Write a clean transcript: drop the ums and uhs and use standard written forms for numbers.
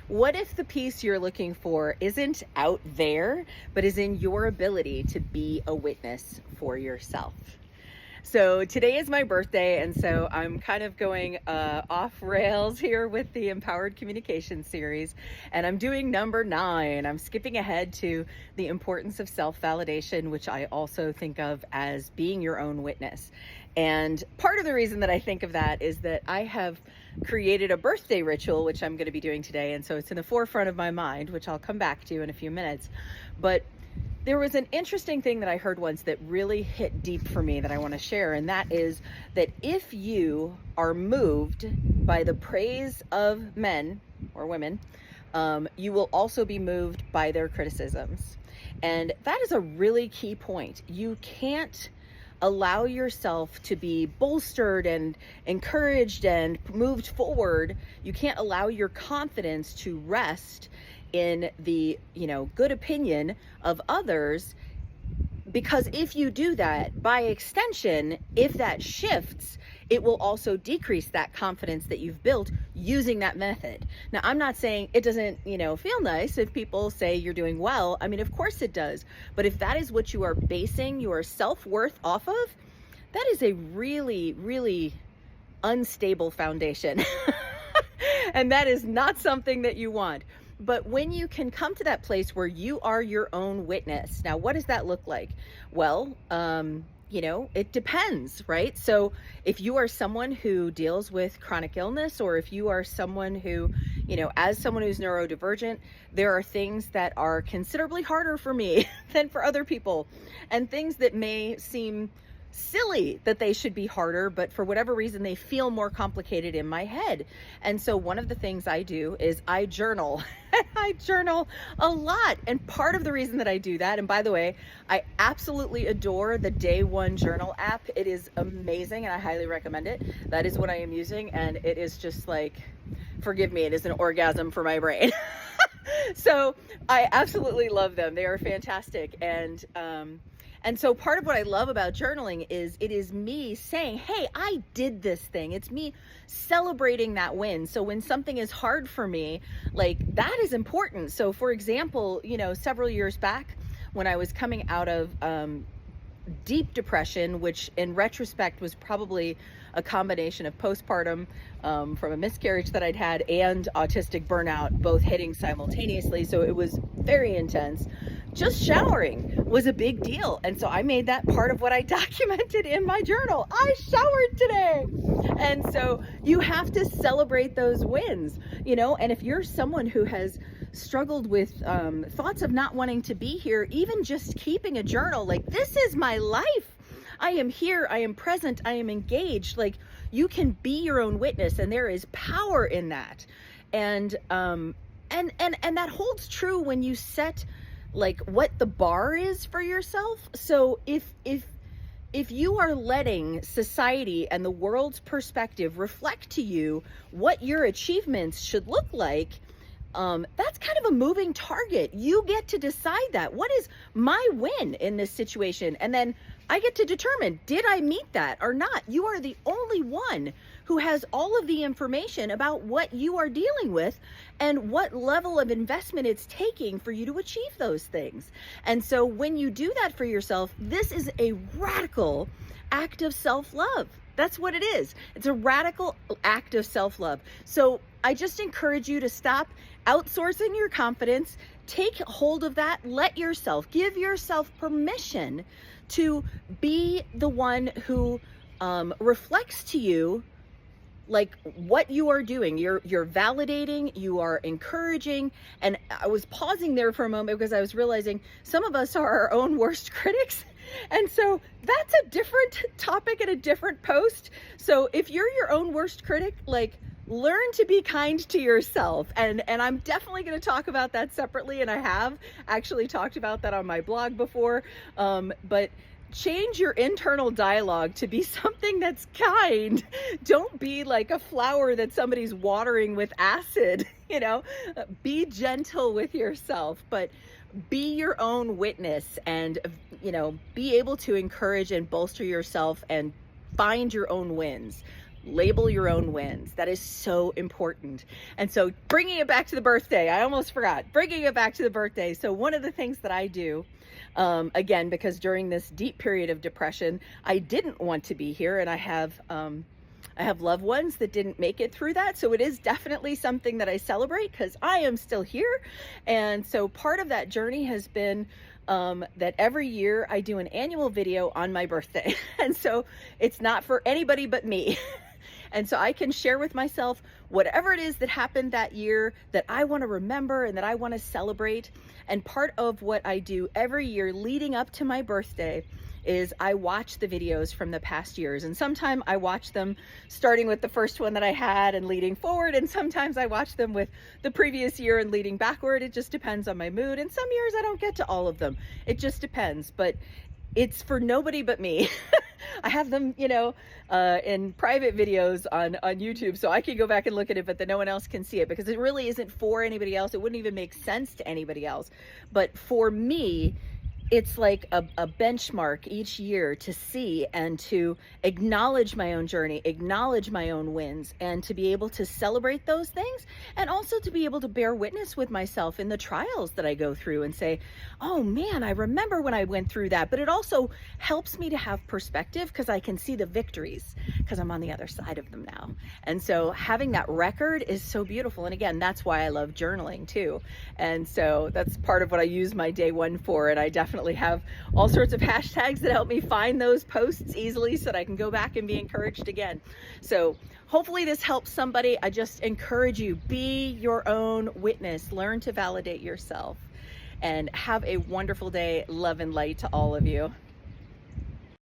What if the peace you're looking for isn't out there, but is in your ability to be a witness for yourself? So today is my birthday, and so I'm kind of going off rails here with the Empowered Communication series, and I'm doing number 9. I'm skipping ahead to the importance of self-validation, which I also think of as being your own witness. And part of the reason that I think of that is that I have created a birthday ritual, which I'm going to be doing today, and so it's in the forefront of my mind, which I'll come back to in a few minutes. But there was an interesting thing that I heard once that really hit deep for me that I want to share, and that is that if you are moved by the praise of men or women, you will also be moved by their criticisms. And that is a really key point. You can't allow yourself to be bolstered and encouraged and moved forward. You can't allow your confidence to rest in the, good opinion of others, because if you do that, by extension, if that shifts, it will also decrease that confidence that you've built using that method. Now, I'm not saying it doesn't, feel nice if people say you're doing well. I mean, of course it does. But if that is what you are basing your self-worth off of, that is a really, really unstable foundation. And that is not something that you want. But when you can come to that place where you are your own witness, now what does that look like? Well, it depends, right? So if you are someone who deals with chronic illness, or if you are someone who, as someone who's neurodivergent, there are things that are considerably harder for me than for other people, and things that may seem silly that they should be harder, but for whatever reason they feel more complicated in my head. And so one of the things I do is I journal. I journal a lot, and part of the reason that I do that, and by the way, I absolutely adore the Day One Journal app. It is amazing and I highly recommend it. That is what I am using, and it is just like, forgive me, it is an orgasm for my brain. So I absolutely love them. They are fantastic. And so part of what I love about journaling is it is me saying, hey, I did this thing. It's me celebrating that win. So when something is hard for me, like, that is important. So for example, several years back when I was coming out of deep depression, which in retrospect was probably a combination of postpartum from a miscarriage that I'd had and autistic burnout, both hitting simultaneously. So it was very intense. Just showering was a big deal. And so I made that part of what I documented in my journal. I showered today. And so you have to celebrate those wins, and if you're someone who has struggled with thoughts of not wanting to be here, even just keeping a journal, like, this is my life. I am here, I am present, I am engaged. Like, you can be your own witness, and there is power in that. And that holds true when you set like what the bar is for yourself. So if you are letting society and the world's perspective reflect to you what your achievements should look like, that's kind of a moving target. You get to decide that. What is my win in this situation? And then I get to determine, did I meet that or not? You are the only one who has all of the information about what you are dealing with and what level of investment it's taking for you to achieve those things. And so when you do that for yourself, this is a radical act of self-love. That's what it is. It's a radical act of self-love. So I just encourage you to stop outsourcing your confidence. Take hold of that. Give yourself permission to be the one who reflects to you like what you are doing. You're validating, you are encouraging. And I was pausing there for a moment because I was realizing some of us are our own worst critics. And so that's a different topic and a different post. So if you're your own worst critic, like, learn to be kind to yourself. And I'm definitely going to talk about that separately. And I have actually talked about that on my blog before. But change your internal dialogue to be something that's kind. Don't be like a flower that somebody's watering with acid, be gentle with yourself, but be your own witness, and, be able to encourage and bolster yourself and find your own wins. label your own wins. That is so important. And so bringing it back to the birthday, I almost forgot, bringing it back to the birthday. So one of the things that I do, again, because during this deep period of depression, I didn't want to be here, and I have loved ones that didn't make it through that. So it is definitely something that I celebrate because I am still here. And so part of that journey has been that every year I do an annual video on my birthday. And so it's not for anybody but me. And so I can share with myself whatever it is that happened that year that I want to remember and that I want to celebrate. And part of what I do every year leading up to my birthday is I watch the videos from the past years. And sometimes I watch them starting with the first one that I had and leading forward. And sometimes I watch them with the previous year and leading backward. It just depends on my mood. And some years I don't get to all of them. It just depends. But it's for nobody but me. I have them, in private videos on YouTube, so I can go back and look at it, but then no one else can see it because it really isn't for anybody else. It wouldn't even make sense to anybody else. But for me, it's like a benchmark each year to see and to acknowledge my own journey, acknowledge my own wins, and to be able to celebrate those things, and also to be able to bear witness with myself in the trials that I go through and say, oh man, I remember when I went through that. But it also helps me to have perspective because I can see the victories because I'm on the other side of them now. And so having that record is so beautiful. And again, that's why I love journaling too. And so that's part of what I use my day one for. And I definitely have all sorts of hashtags that help me find those posts easily so that I can go back and be encouraged again. So hopefully this helps somebody. I just encourage you, be your own witness, learn to validate yourself, and have a wonderful day. Love and light to all of you.